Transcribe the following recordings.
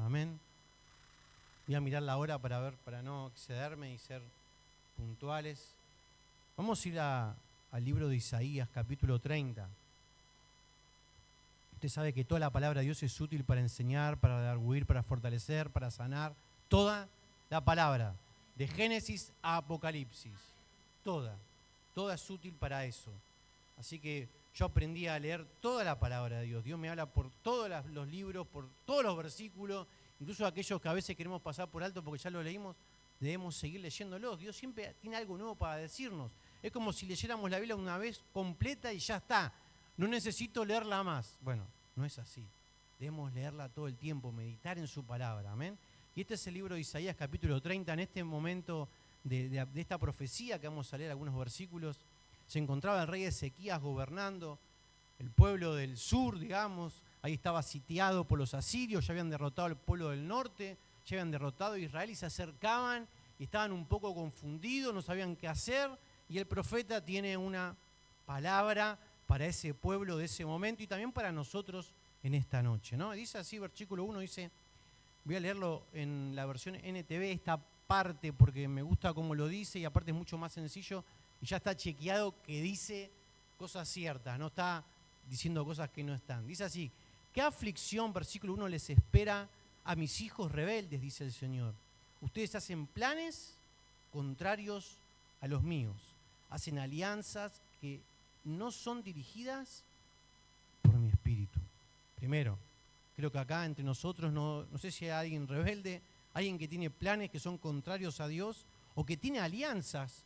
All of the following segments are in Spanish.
Amén. Voy a mirar la hora para no excederme y ser puntuales. Vamos a ir al libro de Isaías, capítulo 30. Usted sabe que toda la palabra de Dios es útil para enseñar, para redarguir, para fortalecer, para sanar. Toda la palabra, de Génesis a Apocalipsis. Toda es útil para eso. Así que yo aprendí a leer toda la palabra de Dios. Dios me habla por todos los libros, por todos los versículos, incluso aquellos que a veces queremos pasar por alto porque ya lo leímos, debemos seguir leyéndolos. Dios siempre tiene algo nuevo para decirnos. Es como si leyéramos la Biblia una vez completa y ya está. No necesito leerla más. Bueno, no es así. Debemos leerla todo el tiempo, meditar en su palabra. Amén. Y este es el libro de Isaías, capítulo 30. En este momento de esta profecía que vamos a leer algunos versículos, se encontraba el rey Ezequías gobernando el pueblo del sur, digamos. Ahí estaba sitiado por los asirios, ya habían derrotado al pueblo del norte, ya habían derrotado a Israel y se acercaban y estaban un poco confundidos, no sabían qué hacer. Y el profeta tiene una palabra para ese pueblo de ese momento y también para nosotros en esta noche, ¿no? Dice así, versículo 1, dice, voy a leerlo en la versión NTV, esta parte, porque me gusta cómo lo dice y aparte es mucho más sencillo y ya está chequeado que dice cosas ciertas, no está diciendo cosas que no están. Dice así, ¿qué aflicción, versículo 1, les espera a mis hijos rebeldes? Dice el Señor. Ustedes hacen planes contrarios a los míos, hacen alianzas que no son dirigidas por mi espíritu. Primero, creo que acá entre nosotros no sé si hay alguien rebelde, alguien que tiene planes que son contrarios a Dios o que tiene alianzas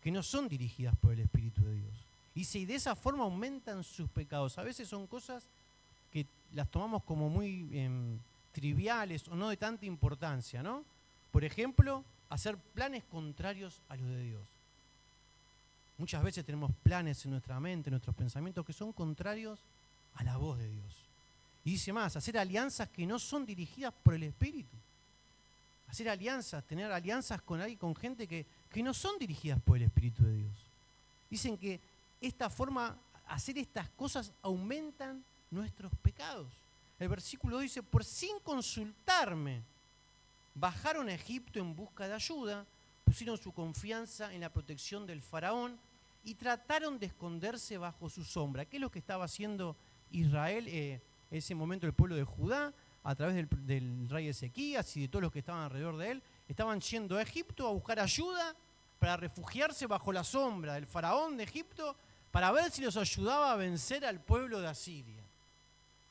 que no son dirigidas por el Espíritu de Dios. Y si de esa forma aumentan sus pecados, a veces son cosas que las tomamos como muy triviales o no de tanta importancia, ¿no? Por ejemplo, hacer planes contrarios a los de Dios. Muchas veces tenemos planes en nuestra mente, en nuestros pensamientos que son contrarios a la voz de Dios. Y dice más, hacer alianzas que no son dirigidas por el Espíritu. Hacer alianzas, tener alianzas con gente que no son dirigidas por el Espíritu de Dios. Dicen que esta forma, hacer estas cosas aumentan nuestros pecados. El versículo dice, por sin consultarme, bajaron a Egipto en busca de ayuda, pusieron su confianza en la protección del faraón y trataron de esconderse bajo su sombra. ¿Qué es lo que estaba haciendo Israel en ese momento, el pueblo de Judá? A través del rey Ezequías y de todos los que estaban alrededor de él, estaban yendo a Egipto a buscar ayuda para refugiarse bajo la sombra del faraón de Egipto para ver si los ayudaba a vencer al pueblo de Asiria.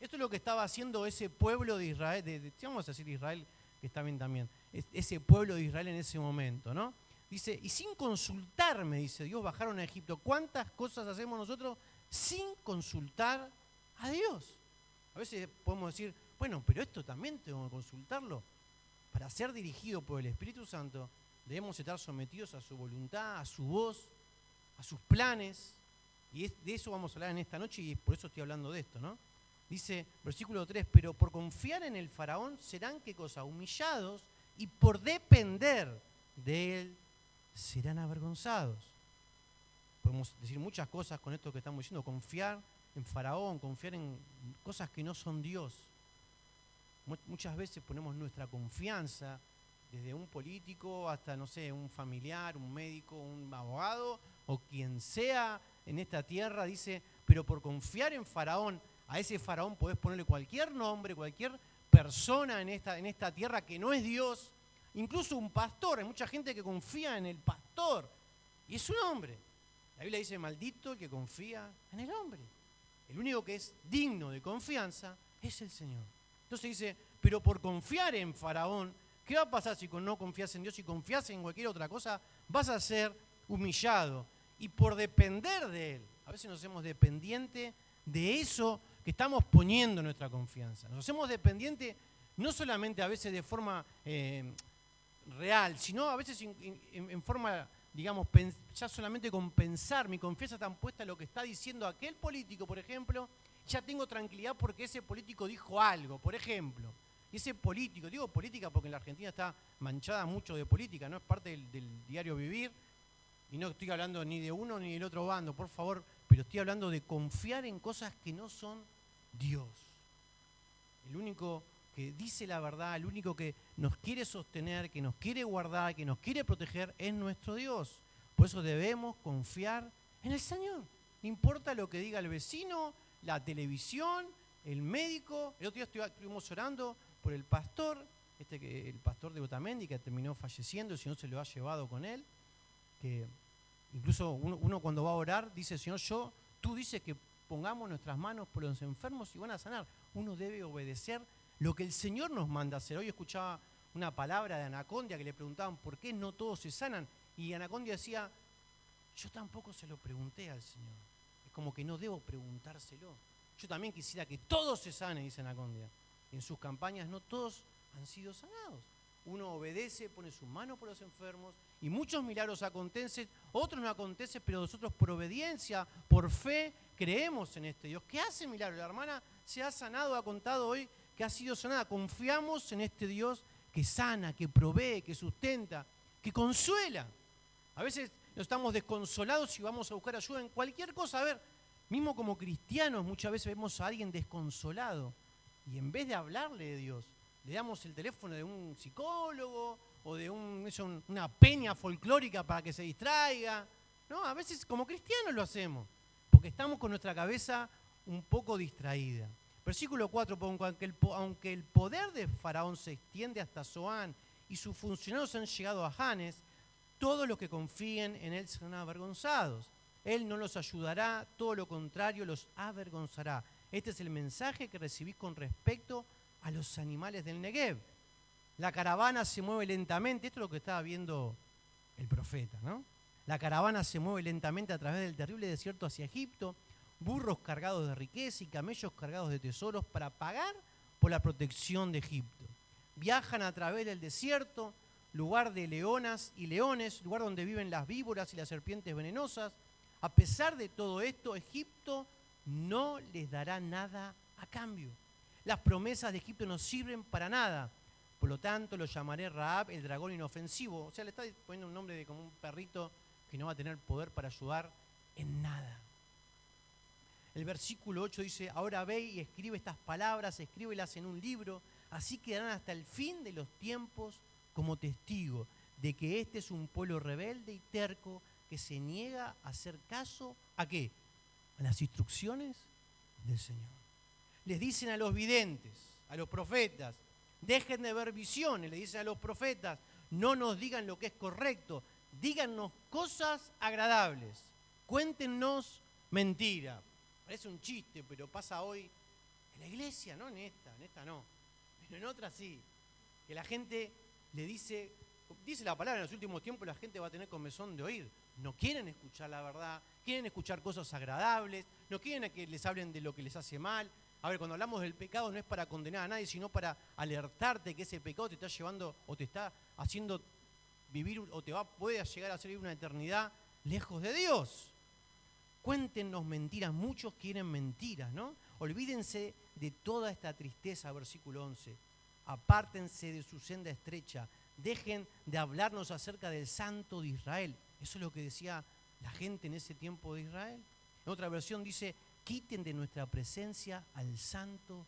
Esto es lo que estaba haciendo ese pueblo de Israel, vamos a decir Israel, que está bien también, ese pueblo de Israel en ese momento, ¿no? Dice, y sin consultarme, dice Dios, bajaron a Egipto. ¿Cuántas cosas hacemos nosotros sin consultar a Dios? A veces podemos decir, bueno, pero esto también tengo que consultarlo. Para ser dirigido por el Espíritu Santo, debemos estar sometidos a su voluntad, a su voz, a sus planes. Y de eso vamos a hablar en esta noche y por eso estoy hablando de esto, ¿no? Dice, versículo 3, pero por confiar en el faraón serán, ¿qué cosa? Humillados y por depender de él serán avergonzados. Podemos decir muchas cosas con esto que estamos diciendo, confiar en faraón, confiar en cosas que no son Dios. Muchas veces ponemos nuestra confianza desde un político hasta, no sé, un familiar, un médico, un abogado o quien sea en esta tierra, dice, pero por confiar en faraón, a ese faraón podés ponerle cualquier nombre, cualquier persona en esta tierra que no es Dios, incluso un pastor. Hay mucha gente que confía en el pastor y es un hombre. La Biblia dice, maldito el que confía en el hombre. El único que es digno de confianza es el Señor. Entonces dice, pero por confiar en faraón, ¿qué va a pasar si no confías en Dios y confías en cualquier otra cosa? Vas a ser humillado. Y por depender de él, a veces nos hacemos dependientes de eso que estamos poniendo nuestra confianza. Nos hacemos dependientes no solamente a veces de forma real, sino a veces en forma, digamos, ya solamente con pensar, mi confianza está puesta en lo que está diciendo aquel político, por ejemplo, ya tengo tranquilidad porque ese político dijo algo, por ejemplo. Y ese político, digo política porque en la Argentina está manchada mucho de política, no es parte del diario vivir, y no estoy hablando ni de uno ni del otro bando, por favor, pero estoy hablando de confiar en cosas que no son Dios. El único que dice la verdad, el único que nos quiere sostener, que nos quiere guardar, que nos quiere proteger, es nuestro Dios. Por eso debemos confiar en el Señor. No importa lo que diga el vecino, la televisión, el médico. El otro día estuvimos orando por el pastor, el pastor de Otamendi, que terminó falleciendo, el Señor se lo ha llevado con él. Que incluso uno cuando va a orar dice, Señor, tú dices que pongamos nuestras manos por los enfermos y van a sanar. Uno debe obedecer lo que el Señor nos manda hacer. Hoy escuchaba una palabra de Anacondia que le preguntaban por qué no todos se sanan. Y Anacondia decía, yo tampoco se lo pregunté al Señor. Es como que no debo preguntárselo. Yo también quisiera que todos se sanen, dice Anacondia. En sus campañas no todos han sido sanados. Uno obedece, pone su mano por los enfermos y muchos milagros acontecen, otros no acontecen, pero nosotros por obediencia, por fe, creemos en este Dios que hace milagros. La hermana se ha sanado, ha contado hoy que ha sido sanada. Confiamos en este Dios que sana, que provee, que sustenta, que consuela. A veces nos estamos desconsolados y vamos a buscar ayuda en cualquier cosa. A ver, mismo como cristianos muchas veces vemos a alguien desconsolado y en vez de hablarle de Dios, le damos el teléfono de un psicólogo o de una peña folclórica para que se distraiga. No, a veces como cristianos lo hacemos, porque estamos con nuestra cabeza un poco distraída. Versículo 4, aunque el poder de Faraón se extiende hasta Zoán y sus funcionarios han llegado a Janes, todos los que confíen en él serán avergonzados. Él no los ayudará, todo lo contrario, los avergonzará. Este es el mensaje que recibí con respecto a los animales del Negev. La caravana se mueve lentamente, esto es lo que estaba viendo el profeta, ¿no? La caravana se mueve lentamente a través del terrible desierto hacia Egipto, burros cargados de riqueza y camellos cargados de tesoros para pagar por la protección de Egipto. Viajan a través del desierto, lugar de leonas y leones, lugar donde viven las víboras y las serpientes venenosas. A pesar de todo esto, Egipto no les dará nada a cambio. Las promesas de Egipto no sirven para nada. Por lo tanto, lo llamaré Rahab, el dragón inofensivo. O sea, le está poniendo un nombre de como un perrito que no va a tener poder para ayudar en nada. El versículo 8 dice, ahora ve y escribe estas palabras, escríbelas en un libro, así quedarán hasta el fin de los tiempos como testigo de que este es un pueblo rebelde y terco que se niega a hacer caso, ¿a qué? A las instrucciones del Señor. Les dicen a los videntes, a los profetas, dejen de ver visiones, le dicen a los profetas, no nos digan lo que es correcto, díganos cosas agradables, cuéntenos mentira. Parece un chiste, pero pasa hoy en la iglesia, no en esta no, pero en otra sí. Que la gente le dice la palabra, en los últimos tiempos la gente va a tener comezón de oír. No quieren escuchar la verdad, quieren escuchar cosas agradables, no quieren que les hablen de lo que les hace mal. A ver, cuando hablamos del pecado no es para condenar a nadie, sino para alertarte que ese pecado te está llevando o te está haciendo vivir o puede llegar a ser una eternidad lejos de Dios. Cuéntenos mentiras, muchos quieren mentiras, ¿no? Olvídense de toda esta tristeza, versículo 11. Apártense de su senda estrecha, dejen de hablarnos acerca del Santo de Israel. Eso es lo que decía la gente en ese tiempo de Israel. En otra versión dice, quiten de nuestra presencia al Santo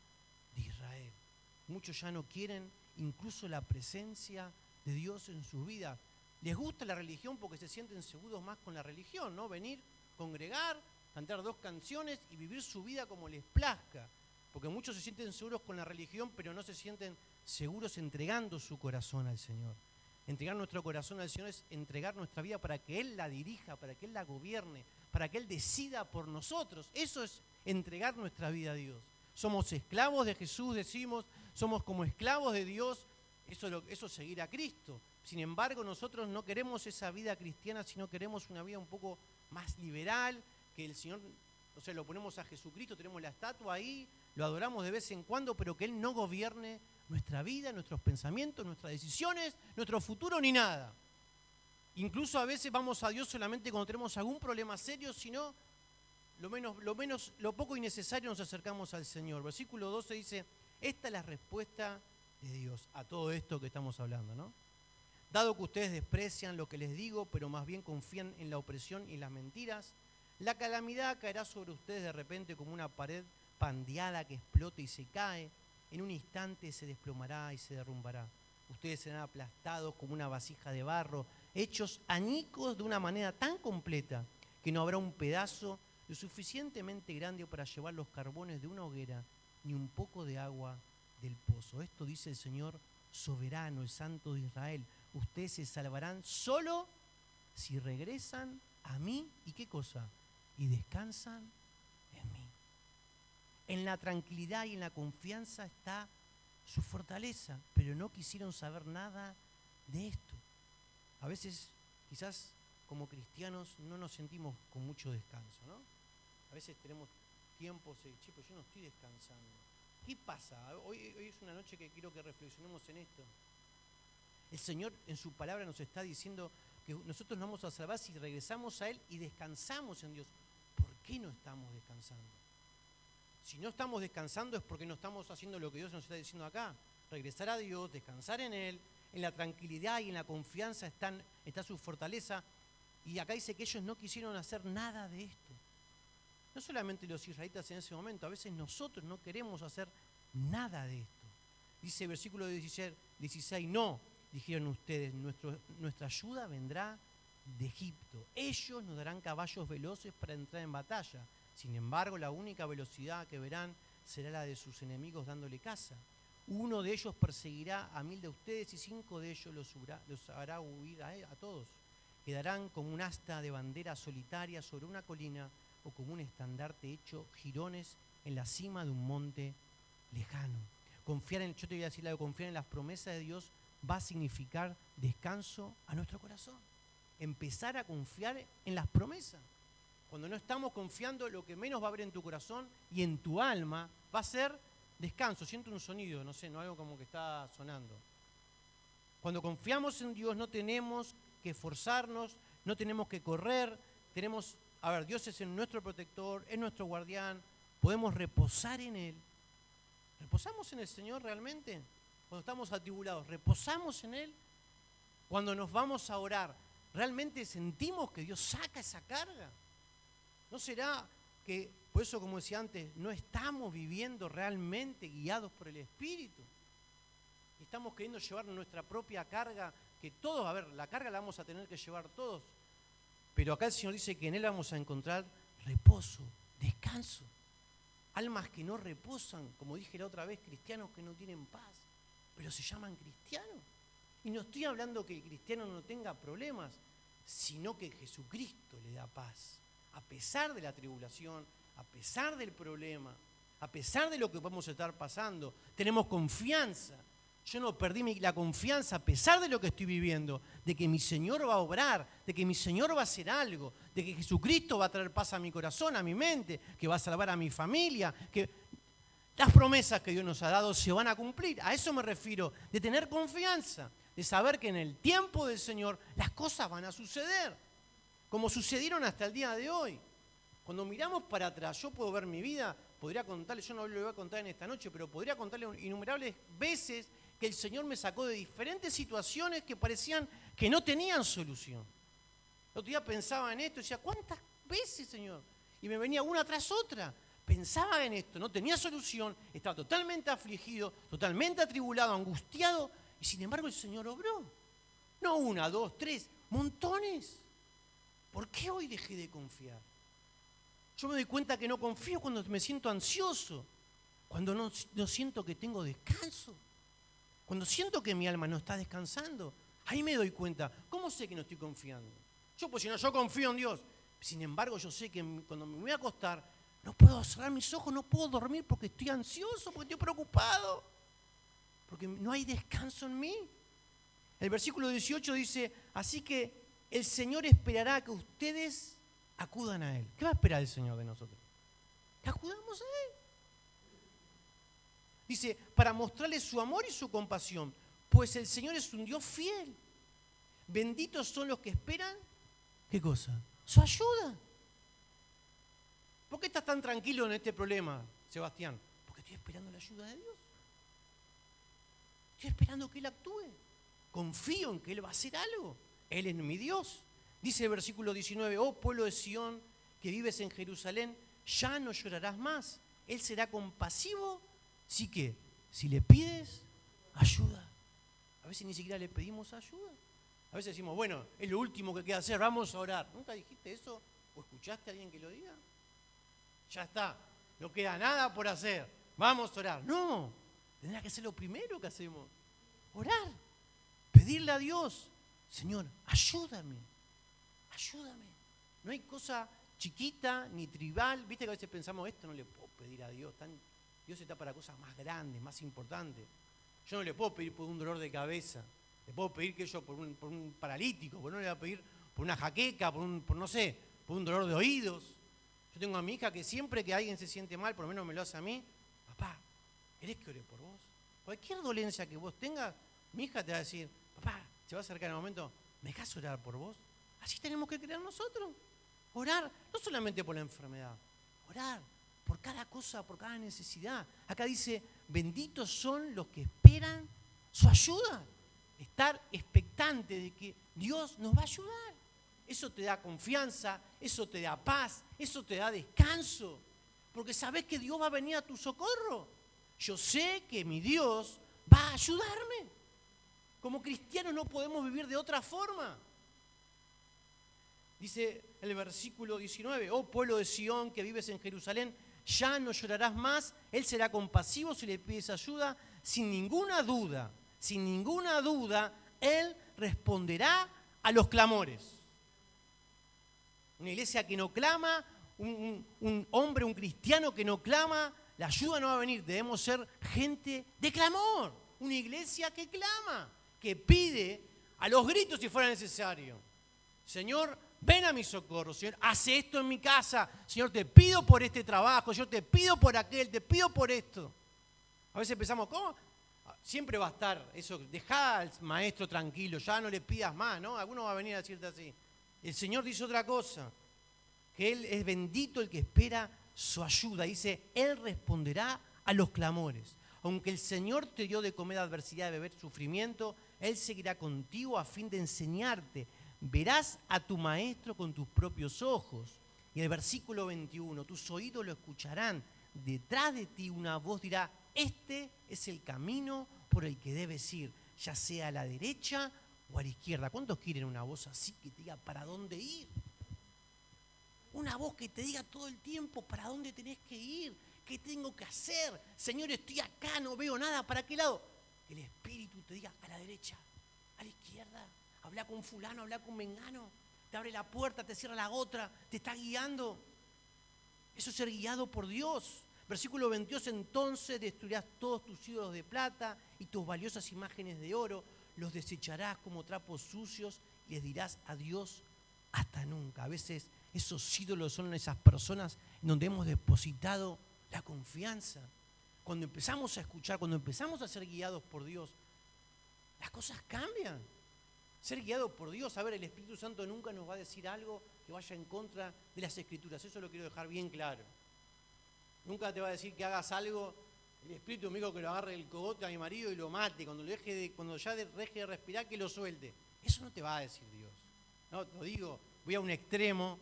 de Israel. Muchos ya no quieren incluso la presencia de Dios en sus vidas. Les gusta la religión porque se sienten seguros más con la religión, ¿no? Venir, congregar, cantar 2 canciones y vivir su vida como les plazca. Porque muchos se sienten seguros con la religión, pero no se sienten seguros entregando su corazón al Señor. Entregar nuestro corazón al Señor es entregar nuestra vida para que Él la dirija, para que Él la gobierne, para que Él decida por nosotros. Eso es entregar nuestra vida a Dios. Somos esclavos de Jesús, decimos, somos como esclavos de Dios, eso es seguir a Cristo. Sin embargo, nosotros no queremos esa vida cristiana, sino queremos una vida un poco más liberal, que el Señor, o sea, lo ponemos a Jesucristo, tenemos la estatua ahí, lo adoramos de vez en cuando, pero que Él no gobierne nuestra vida, nuestros pensamientos, nuestras decisiones, nuestro futuro, ni nada. Incluso a veces vamos a Dios solamente cuando tenemos algún problema serio, sino lo poco innecesario nos acercamos al Señor. Versículo 12 dice, esta es la respuesta de Dios a todo esto que estamos hablando, ¿no? Dado que ustedes desprecian lo que les digo, pero más bien confían en la opresión y las mentiras, la calamidad caerá sobre ustedes de repente como una pared pandeada que explota y se cae. en un instante se desplomará y se derrumbará. Ustedes serán aplastados como una vasija de barro, hechos añicos de una manera tan completa que no habrá un pedazo lo suficientemente grande para llevar los carbones de una hoguera, ni un poco de agua del pozo. Esto dice el Señor soberano, el Santo de Israel. Ustedes se salvarán solo si regresan a mí. ¿Y qué cosa? Y descansan en mí. En la tranquilidad y en la confianza está su fortaleza, pero no quisieron saber nada de esto. A veces, quizás como cristianos, no nos sentimos con mucho descanso, ¿no? A veces tenemos tiempos, che, pero yo no estoy descansando. ¿Qué pasa? Hoy es una noche que quiero que reflexionemos en esto. El Señor en su palabra nos está diciendo que nosotros nos vamos a salvar si regresamos a Él y descansamos en Dios. ¿Por qué no estamos descansando? Si no estamos descansando es porque no estamos haciendo lo que Dios nos está diciendo acá. Regresar a Dios, descansar en Él, en la tranquilidad y en la confianza está su fortaleza. Y acá dice que ellos no quisieron hacer nada de esto. No solamente los israelitas en ese momento, a veces nosotros no queremos hacer nada de esto. Dice el versículo 16, no, dijeron ustedes, nuestra ayuda vendrá de Egipto. Ellos nos darán caballos veloces para entrar en batalla. Sin embargo, la única velocidad que verán será la de sus enemigos dándole caza. Uno de ellos perseguirá a 1000 de ustedes y 5 de ellos los hará huir a todos. Quedarán como un asta de bandera solitaria sobre una colina o como un estandarte hecho jirones en la cima de un monte lejano. Yo te voy a decir algo, confiar en las promesas de Dios va a significar descanso a nuestro corazón. Empezar a confiar en las promesas. Cuando no estamos confiando, lo que menos va a haber en tu corazón y en tu alma va a ser descanso. Siento un sonido, no sé, no algo como que está sonando. Cuando confiamos en Dios no tenemos que esforzarnos, no tenemos que correr, Dios es nuestro protector, es nuestro guardián, podemos reposar en Él. ¿Reposamos en el Señor realmente? Cuando estamos atribulados, ¿reposamos en Él? Cuando nos vamos a orar, ¿realmente sentimos que Dios saca esa carga? ¿No será que, por eso como decía antes, no estamos viviendo realmente guiados por el Espíritu? Estamos queriendo llevar nuestra propia carga, que todos, la carga la vamos a tener que llevar todos. Pero acá el Señor dice que en Él vamos a encontrar reposo, descanso. Almas que no reposan, como dije la otra vez, cristianos que no tienen paz, pero se llaman cristianos. Y no estoy hablando que el cristiano no tenga problemas, sino que Jesucristo le da paz. A pesar de la tribulación, a pesar del problema, a pesar de lo que podemos estar pasando, tenemos confianza. Yo no perdí la confianza a pesar de lo que estoy viviendo, de que mi Señor va a obrar, de que mi Señor va a hacer algo, de que Jesucristo va a traer paz a mi corazón, a mi mente, que va a salvar a mi familia, que las promesas que Dios nos ha dado se van a cumplir. A eso me refiero, de tener confianza, de saber que en el tiempo del Señor las cosas van a suceder, como sucedieron hasta el día de hoy. Cuando miramos para atrás, yo puedo ver mi vida, podría contarle, yo no lo voy a contar en esta noche, pero podría contarle innumerables veces que el Señor me sacó de diferentes situaciones que parecían que no tenían solución. El otro día pensaba en esto y decía, ¿cuántas veces, Señor? Y me venía una tras otra. Pensaba en esto, no tenía solución, estaba totalmente afligido, totalmente atribulado, angustiado, y sin embargo el Señor obró. No una, dos, tres, montones. ¿Por qué hoy dejé de confiar? Yo me doy cuenta que no confío cuando me siento ansioso, cuando no siento que tengo descanso, cuando siento que mi alma no está descansando. Ahí me doy cuenta. ¿Cómo sé que no estoy confiando? Yo confío en Dios. Sin embargo, yo sé que cuando me voy a acostar, no puedo cerrar mis ojos, no puedo dormir porque estoy ansioso, porque estoy preocupado, porque no hay descanso en mí. El versículo 18 dice, así que el Señor esperará que ustedes acudan a Él. ¿Qué va a esperar el Señor de nosotros? Que acudamos a Él. Dice, para mostrarles su amor y su compasión, pues el Señor es un Dios fiel. Benditos son los que esperan, ¿qué cosa? Su ayuda. ¿Por qué estás tan tranquilo en este problema, Sebastián? Porque estoy esperando la ayuda de Dios. Estoy esperando que Él actúe. Confío en que Él va a hacer algo. Él es mi Dios. Dice el versículo 19, oh pueblo de Sión, que vives en Jerusalén, ya no llorarás más. Él será compasivo, sí que si le pides ayuda. A veces ni siquiera le pedimos ayuda. A veces decimos, bueno, es lo último que queda hacer, vamos a orar. ¿Nunca dijiste eso? ¿O escuchaste a alguien que lo diga? Ya está, no queda nada por hacer, vamos a orar. No, tendrá que ser lo primero que hacemos. Orar, pedirle a Dios, Señor, ayúdame, ayúdame. No hay cosa chiquita ni tribal. Viste que a veces pensamos, esto no le puedo pedir a Dios. Dios está para cosas más grandes, más importantes. Yo no le puedo pedir por un dolor de cabeza. Le puedo pedir que yo por un paralítico, pero no le voy a pedir por una jaqueca, por un dolor de oídos. Yo tengo a mi hija que siempre que alguien se siente mal, por lo menos me lo hace a mí, papá, ¿querés que ore por vos? Cualquier dolencia que vos tengas, mi hija te va a decir, papá, se va a acercar en el momento, ¿me dejás orar por vos? Así tenemos que creer nosotros. Orar, no solamente por la enfermedad, orar por cada cosa, por cada necesidad. Acá dice, benditos son los que esperan su ayuda. Estar expectante de que Dios nos va a ayudar. Eso te da confianza, eso te da paz, eso te da descanso. Porque sabés que Dios va a venir a tu socorro. Yo sé que mi Dios va a ayudarme. Como cristianos no podemos vivir de otra forma. Dice el versículo 19, oh pueblo de Sión que vives en Jerusalén, ya no llorarás más, Él será compasivo si le pides ayuda, sin ninguna duda, Él responderá a los clamores. Una iglesia que no clama, un hombre, un cristiano que no clama, la ayuda no va a venir. Debemos ser gente de clamor, una iglesia que clama, que pide a los gritos si fuera necesario. Señor, ven a mi socorro, Señor, hace esto en mi casa, Señor, te pido por este trabajo, yo te pido por aquel, te pido por esto. A veces pensamos, ¿cómo? Siempre va a estar eso, dejá al maestro tranquilo, ya no le pidas más, ¿no? Alguno va a venir a decirte así. El Señor dice otra cosa, que Él es bendito el que espera su ayuda. Dice, Él responderá a los clamores. Aunque el Señor te dio de comer adversidad, de beber sufrimiento, Él seguirá contigo a fin de enseñarte. Verás a tu maestro con tus propios ojos. Y el versículo 21, tus oídos lo escucharán. Detrás de ti una voz dirá, este es el camino por el que debes ir, ya sea a la derecha o a la izquierda. ¿Cuántos quieren una voz así que te diga para dónde ir? Una voz que te diga todo el tiempo para dónde tenés que ir, qué tengo que hacer. Señor, estoy acá, no veo nada, ¿para qué lado? El Espíritu te diga a la derecha, a la izquierda. Habla con fulano, habla con mengano. Te abre la puerta, te cierra la otra, te está guiando. Eso es ser guiado por Dios. Versículo 22, entonces destruirás todos tus ídolos de plata y tus valiosas imágenes de oro, los desecharás como trapos sucios y les dirás adiós hasta nunca. A veces esos ídolos son esas personas en donde hemos depositado la confianza. Cuando empezamos a escuchar, cuando empezamos a ser guiados por Dios, las cosas cambian. Ser guiado por Dios, a ver, el Espíritu Santo nunca nos va a decir algo que vaya en contra de las Escrituras. Eso lo quiero dejar bien claro. Nunca te va a decir que hagas algo, el Espíritu me dijo que lo agarre el cogote a mi marido y lo mate, cuando ya deje de respirar que lo suelte. Eso no te va a decir Dios. No, lo digo, voy a un extremo,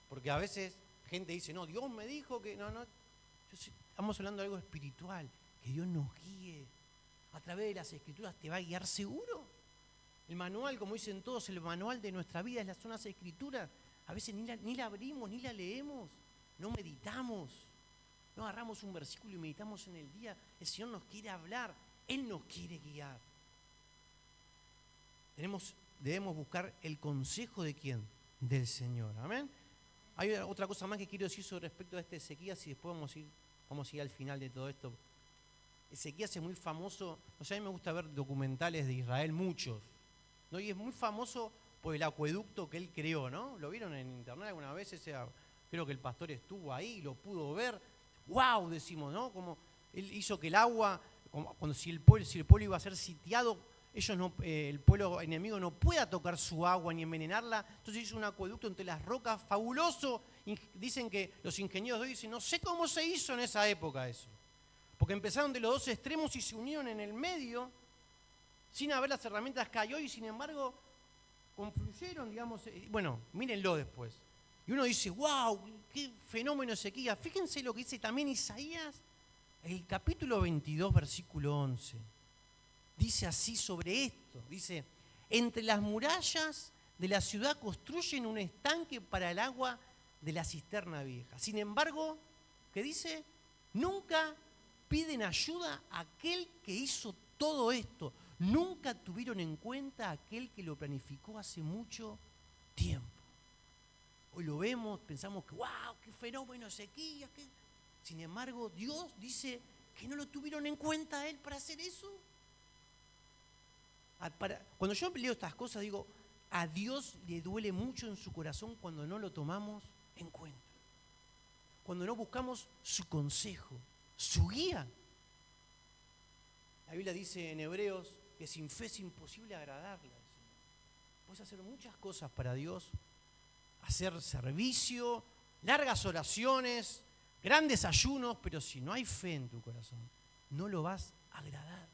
porque a veces gente dice, no, Dios me dijo que... No, estamos hablando de algo espiritual, que Dios nos guíe. A través de las Escrituras te va a guiar seguro. El manual, como dicen todos, el manual de nuestra vida son las Escrituras. A veces ni la abrimos, ni la leemos, no meditamos. No agarramos un versículo y meditamos en el día. El Señor nos quiere hablar, Él nos quiere guiar. Debemos buscar el consejo de ¿quién? Del Señor. Amén. Hay otra cosa más que quiero decir sobre respecto a este Ezequías y después vamos a ir al final de todo esto. Ezequías es muy famoso, a mí me gusta ver documentales de Israel, muchos, ¿no? Y es muy famoso por el acueducto que él creó, ¿no? ¿Lo vieron en internet alguna vez? Creo que el pastor estuvo ahí, lo pudo ver. ¡Wow! Decimos, ¿no? Como él hizo que el agua, si el pueblo iba a ser sitiado, el pueblo enemigo no pueda tocar su agua ni envenenarla. Entonces hizo un acueducto entre las rocas fabuloso. Dicen que los ingenieros de hoy dicen, no sé cómo se hizo en esa época eso. Porque empezaron de los dos extremos y se unieron en el medio, sin haber las herramientas que hay hoy, y sin embargo, confluyeron, digamos. Bueno, mírenlo después. Y uno dice, wow, qué fenómeno Ezequías. Fíjense lo que dice también Isaías. El capítulo 22, versículo 11, dice así sobre esto. Dice, entre las murallas de la ciudad construyen un estanque para el agua de la cisterna vieja. Sin embargo, ¿qué dice? Nunca piden ayuda a aquel que hizo todo esto. Nunca tuvieron en cuenta a aquel que lo planificó hace mucho tiempo. Hoy lo vemos, pensamos que ¡wow! ¡Qué fenómeno sequía! Sin embargo, Dios dice que no lo tuvieron en cuenta a Él para hacer eso. Cuando yo leo estas cosas, digo, a Dios le duele mucho en su corazón cuando no lo tomamos en cuenta. Cuando no buscamos su consejo, su guía. La Biblia dice en Hebreos que sin fe es imposible agradarle. Puedes hacer muchas cosas para Dios, hacer servicio, largas oraciones, grandes ayunos, pero si no hay fe en tu corazón, no lo vas a agradar.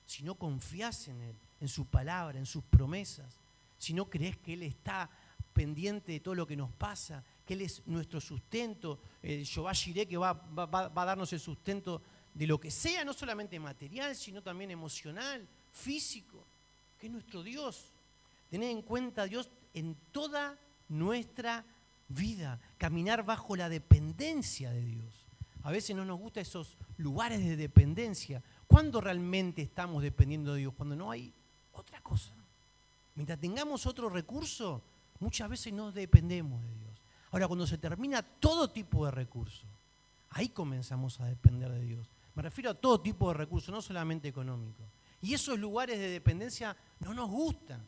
Si no confías en Él, en su palabra, en sus promesas, si no crees que Él está pendiente de todo lo que nos pasa, que Él es nuestro sustento, Jehová Jireh, que va a darnos el sustento de lo que sea, no solamente material, sino también emocional, físico, que es nuestro Dios. Tener en cuenta a Dios en toda nuestra vida, caminar bajo la dependencia de Dios. A veces no nos gustan esos lugares de dependencia. ¿Cuándo realmente estamos dependiendo de Dios? Cuando no hay otra cosa. Mientras tengamos otro recurso, muchas veces no dependemos de Dios. Ahora, cuando se termina todo tipo de recursos, ahí comenzamos a depender de Dios. Me refiero a todo tipo de recursos, no solamente económicos. Y esos lugares de dependencia no nos gustan,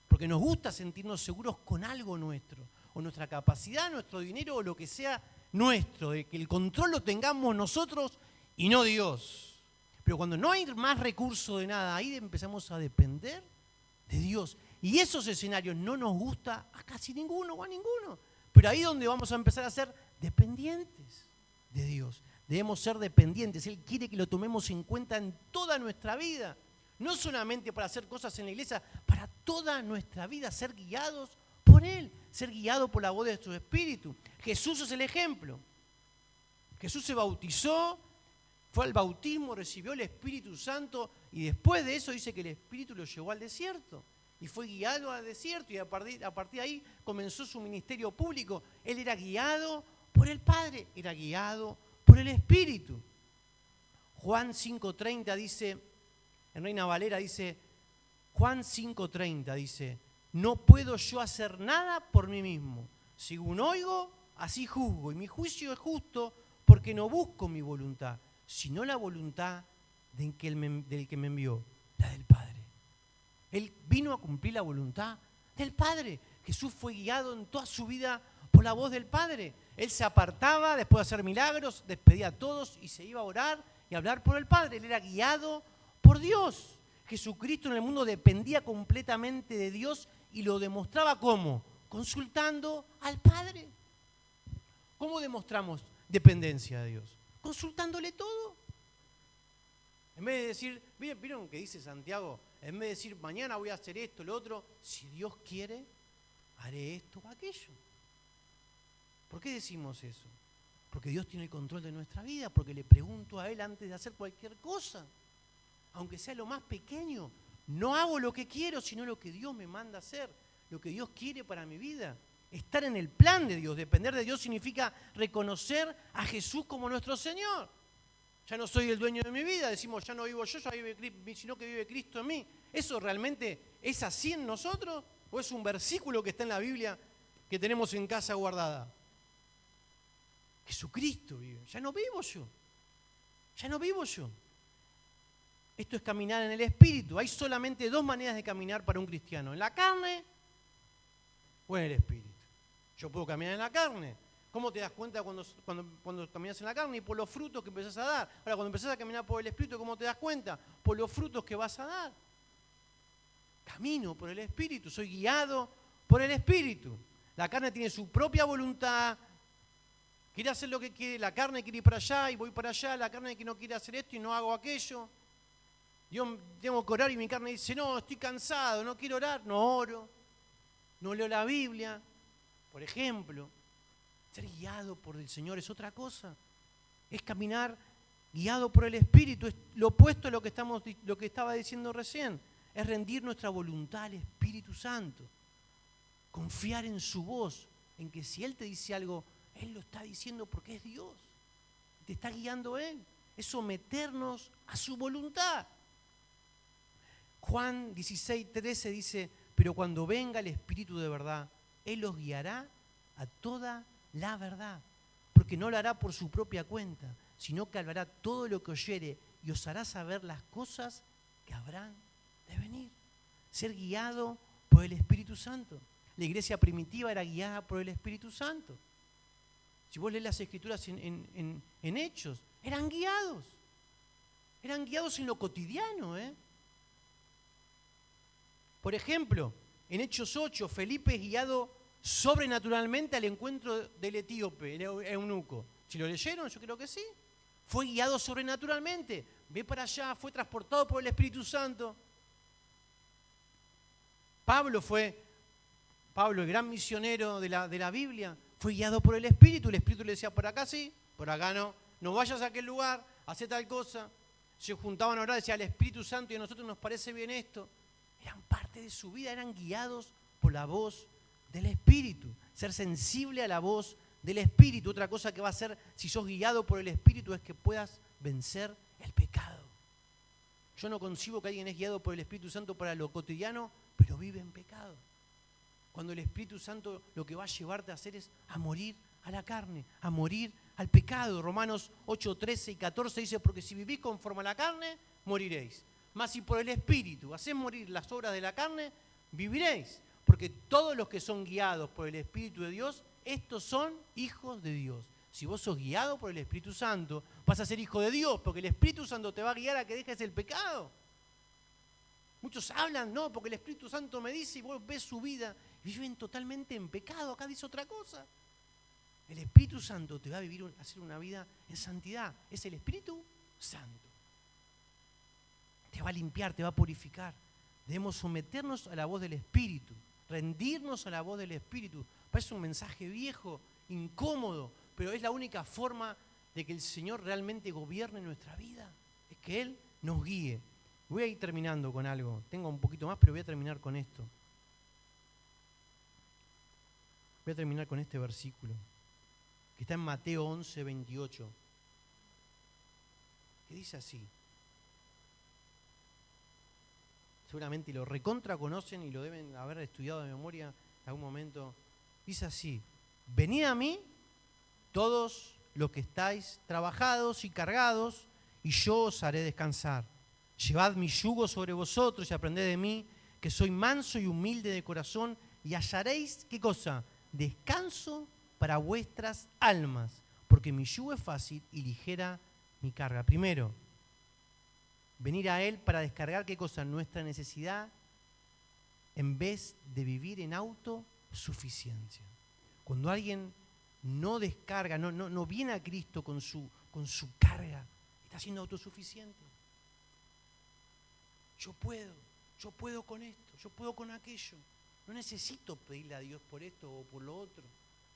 porque nos gusta sentirnos seguros con algo nuestro, o nuestra capacidad, nuestro dinero, o lo que sea nuestro, de que el control lo tengamos nosotros y no Dios. Pero cuando no hay más recurso de nada, ahí empezamos a depender de Dios. Y esos escenarios no nos gusta a casi ninguno o a ninguno. Pero ahí es donde vamos a empezar a ser dependientes de Dios. Debemos ser dependientes. Él quiere que lo tomemos en cuenta en toda nuestra vida. No solamente para hacer cosas en la iglesia, para toda nuestra vida, ser guiados por Él, ser guiados por la voz de su Espíritu. Jesús es el ejemplo. Jesús se bautizó, fue al bautismo, recibió el Espíritu Santo y después de eso dice que el Espíritu lo llevó al desierto. Y fue guiado al desierto y a partir de ahí comenzó su ministerio público. Él era guiado por el Padre, era guiado por el Espíritu. Juan 5:30 dice, en Reina Valera dice, Juan 5:30 dice, no puedo yo hacer nada por mí mismo. Según oigo, así juzgo. Y mi juicio es justo porque no busco mi voluntad, sino la voluntad del que me envió, la del Padre. Él vino a cumplir la voluntad del Padre. Jesús fue guiado en toda su vida por la voz del Padre. Él se apartaba después de hacer milagros, despedía a todos y se iba a orar y a hablar por el Padre. Él era guiado por Dios. Jesucristo en el mundo dependía completamente de Dios y lo demostraba ¿cómo? Consultando al Padre. ¿Cómo demostramos dependencia de Dios? Consultándole todo. En vez de decir, ¿vieron que dice Santiago? En vez de decir, mañana voy a hacer esto, lo otro, si Dios quiere, haré esto o aquello. ¿Por qué decimos eso? Porque Dios tiene el control de nuestra vida, porque le pregunto a Él antes de hacer cualquier cosa. Aunque sea lo más pequeño, no hago lo que quiero, sino lo que Dios me manda hacer, lo que Dios quiere para mi vida. Estar en el plan de Dios, depender de Dios significa reconocer a Jesús como nuestro Señor. Ya no soy el dueño de mi vida, decimos, ya no vivo yo, sino que vive Cristo en mí. ¿Eso realmente es así en nosotros? ¿O es un versículo que está en la Biblia que tenemos en casa guardada? Jesucristo vive, ya no vivo yo. Ya no vivo yo. Esto es caminar en el Espíritu. Hay solamente dos maneras de caminar para un cristiano, en la carne o en el Espíritu. Yo puedo caminar en la carne. ¿Cómo te das cuenta cuando caminas en la carne? Y por los frutos que empezás a dar. Ahora, cuando empezás a caminar por el Espíritu, ¿cómo te das cuenta? Por los frutos que vas a dar. Camino por el Espíritu, soy guiado por el Espíritu. La carne tiene su propia voluntad, quiere hacer lo que quiere, la carne quiere ir para allá y voy para allá, la carne que no quiere hacer esto y no hago aquello. Yo tengo que orar y mi carne dice, no, estoy cansado, no quiero orar, no oro, no leo la Biblia, por ejemplo. Ser guiado por el Señor es otra cosa. Es caminar guiado por el Espíritu. Es lo opuesto a lo que estaba diciendo recién. Es rendir nuestra voluntad al Espíritu Santo. Confiar en su voz, en que si Él te dice algo, Él lo está diciendo porque es Dios. Te está guiando Él. Es someternos a su voluntad. Juan 16:13 dice, pero cuando venga el Espíritu de verdad, Él los guiará a toda la verdad. Porque no lo hará por su propia cuenta, sino que hablará todo lo que oyere y os hará saber las cosas que habrán de venir. Ser guiado por el Espíritu Santo. La iglesia primitiva era guiada por el Espíritu Santo. Si vos lees las Escrituras en Hechos, eran guiados. Eran guiados en lo cotidiano. Por ejemplo, en Hechos 8, Felipe es guiado sobrenaturalmente al encuentro del etíope, el eunuco. ¿Si lo leyeron? Yo creo que sí. Fue guiado sobrenaturalmente. Ve para allá, fue transportado por el Espíritu Santo. Pablo, el gran misionero de la Biblia, fue guiado por el Espíritu. El Espíritu le decía, por acá sí, por acá no. No vayas a aquel lugar, hacé tal cosa. Se juntaban a orar, decía, el Espíritu Santo y a nosotros nos parece bien esto. Eran parte de su vida, eran guiados por la voz del Espíritu. Ser sensible a la voz del Espíritu. Otra cosa que va a hacer si sos guiado por el Espíritu es que puedas vencer el pecado. Yo no concibo que alguien es guiado por el Espíritu Santo para lo cotidiano, pero vive en pecado. Cuando el Espíritu Santo lo que va a llevarte a hacer es a morir a la carne, a morir al pecado. Romanos 8, 13 y 14 dice, porque si vivís conforme a la carne, moriréis. Mas si por el Espíritu hacés morir las obras de la carne, viviréis. Porque todos los que son guiados por el Espíritu de Dios, estos son hijos de Dios. Si vos sos guiado por el Espíritu Santo, vas a ser hijo de Dios, porque el Espíritu Santo te va a guiar a que dejes el pecado. Muchos hablan, no, porque el Espíritu Santo me dice, y vos ves su vida, y viven totalmente en pecado. Acá dice otra cosa. El Espíritu Santo te va a hacer una vida en santidad. Es el Espíritu Santo. Te va a limpiar, te va a purificar. Debemos someternos a la voz del Espíritu, rendirnos a la voz del Espíritu. Parece un mensaje viejo, incómodo, pero es la única forma de que el Señor realmente gobierne nuestra vida. Es que Él nos guíe. Voy a ir terminando con algo. Tengo un poquito más, pero voy a terminar con esto. Voy a terminar con este versículo, que está en Mateo 11, 28, que dice así. Seguramente lo recontra conocen y lo deben haber estudiado de memoria en algún momento. Dice así, venid a mí todos los que estáis trabajados y cargados, y yo os haré descansar. Llevad mi yugo sobre vosotros y aprended de mí, que soy manso y humilde de corazón, y hallaréis, ¿qué cosa? Descanso para vuestras almas, porque mi yugo es fácil y ligera mi carga. Primero, venir a Él para descargar, ¿qué cosa? Nuestra necesidad, en vez de vivir en autosuficiencia. Cuando alguien no descarga, no viene a Cristo con su carga, está siendo autosuficiente. Yo puedo con esto, yo puedo con aquello. No necesito pedirle a Dios por esto o por lo otro.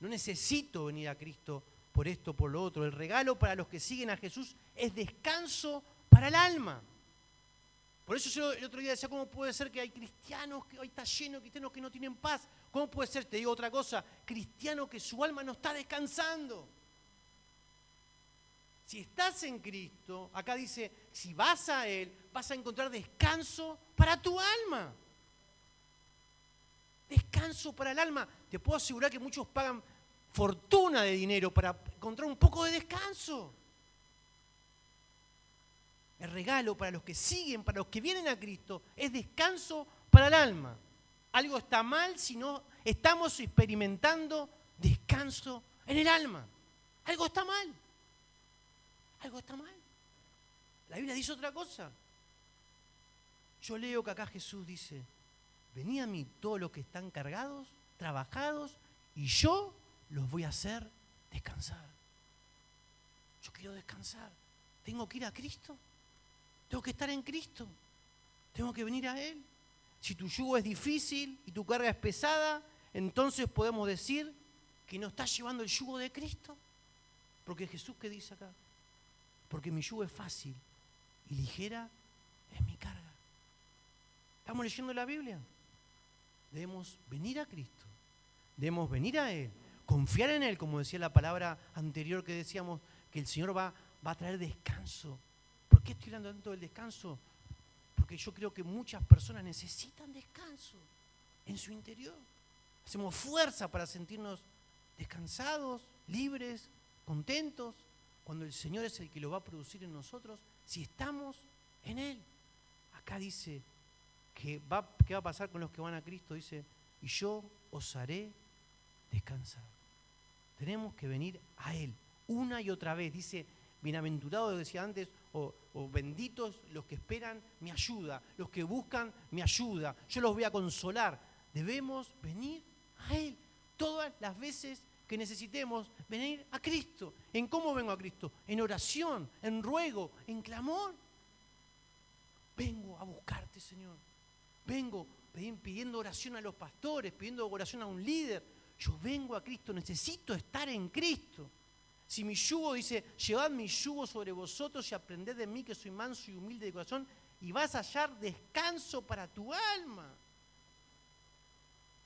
No necesito venir a Cristo por esto o por lo otro. El regalo para los que siguen a Jesús es descanso para el alma. Por eso yo el otro día decía, ¿cómo puede ser que hay cristianos, que hoy está lleno de cristianos que no tienen paz? ¿Cómo puede ser, te digo otra cosa, cristiano que su alma no está descansando? Si estás en Cristo, acá dice, si vas a Él, vas a encontrar descanso para tu alma. Descanso para el alma. Te puedo asegurar que muchos pagan fortuna de dinero para encontrar un poco de descanso. El regalo para los que siguen, para los que vienen a Cristo, es descanso para el alma. Algo está mal si no estamos experimentando descanso en el alma. Algo está mal. Algo está mal. La Biblia dice otra cosa. Yo leo que acá Jesús dice, venid a mí todos los que están cargados, trabajados, y yo los voy a hacer descansar. Yo quiero descansar. Tengo que ir a Cristo. Tengo que estar en Cristo. Tengo que venir a Él. Si tu yugo es difícil y tu carga es pesada, entonces podemos decir que no estás llevando el yugo de Cristo. Porque Jesús, ¿qué dice acá? porque mi yugo es fácil y ligera es mi carga. ¿Estamos leyendo la Biblia? Debemos venir a Cristo, debemos venir a Él, confiar en Él, como decía la palabra anterior que decíamos, que el Señor va a traer descanso. ¿Por qué estoy hablando tanto del descanso? Porque yo creo que muchas personas necesitan descanso en su interior. Hacemos fuerza para sentirnos descansados, libres, contentos, cuando el Señor es el que lo va a producir en nosotros, si estamos en Él. Acá dice que ¿qué va a pasar con los que van a Cristo? Dice, y yo os haré descansar. Tenemos que venir a Él una y otra vez. Dice, bienaventurados, decía antes, o benditos los que esperan mi ayuda, los que buscan mi ayuda. Yo los voy a consolar. Debemos venir a Él todas las veces que necesitemos venir a Cristo. ¿En cómo vengo a Cristo? En oración, en ruego, en clamor. Vengo a buscarte, Señor. Vengo pidiendo oración a los pastores, pidiendo oración a un líder. Yo vengo a Cristo, necesito estar en Cristo. Si mi yugo dice, llevad mi yugo sobre vosotros y aprended de mí que soy manso y humilde de corazón, y vas a hallar descanso para tu alma.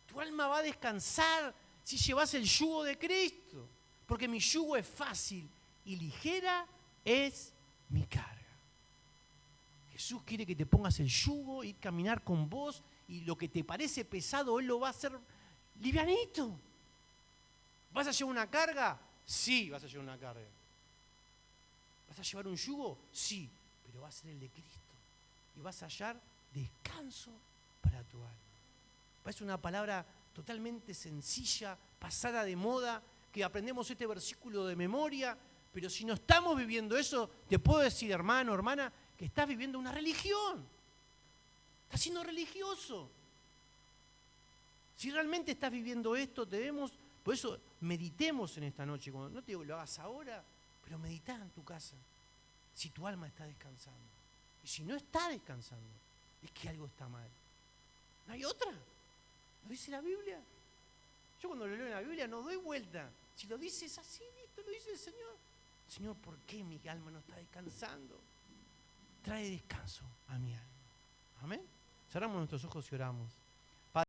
Tu alma va a descansar si llevas el yugo de Cristo, porque mi yugo es fácil y ligera es mi carga. Jesús quiere que te pongas el yugo y caminar con vos, y lo que te parece pesado, Él lo va a hacer livianito. ¿Vas a llevar una carga? Sí, vas a llevar una carga. ¿Vas a llevar un yugo? Sí, pero va a ser el de Cristo. Y vas a hallar descanso para tu alma. Parece una palabra totalmente sencilla, pasada de moda, que aprendemos este versículo de memoria, pero si no estamos viviendo eso, te puedo decir, hermano, hermana, que estás viviendo una religión. Estás siendo religioso. Si realmente estás viviendo esto, por eso meditemos en esta noche. No te digo que lo hagas ahora, pero meditá en tu casa. Si tu alma está descansando. Y si no está descansando, es que algo está mal. ¿No hay otra? ¿Lo dice la Biblia? Yo cuando lo leo en la Biblia no doy vuelta. Si lo dice es así, listo, lo dice el Señor. Señor, ¿por qué mi alma no está descansando? Trae descanso a mi alma. Amén. Cerramos nuestros ojos y oramos.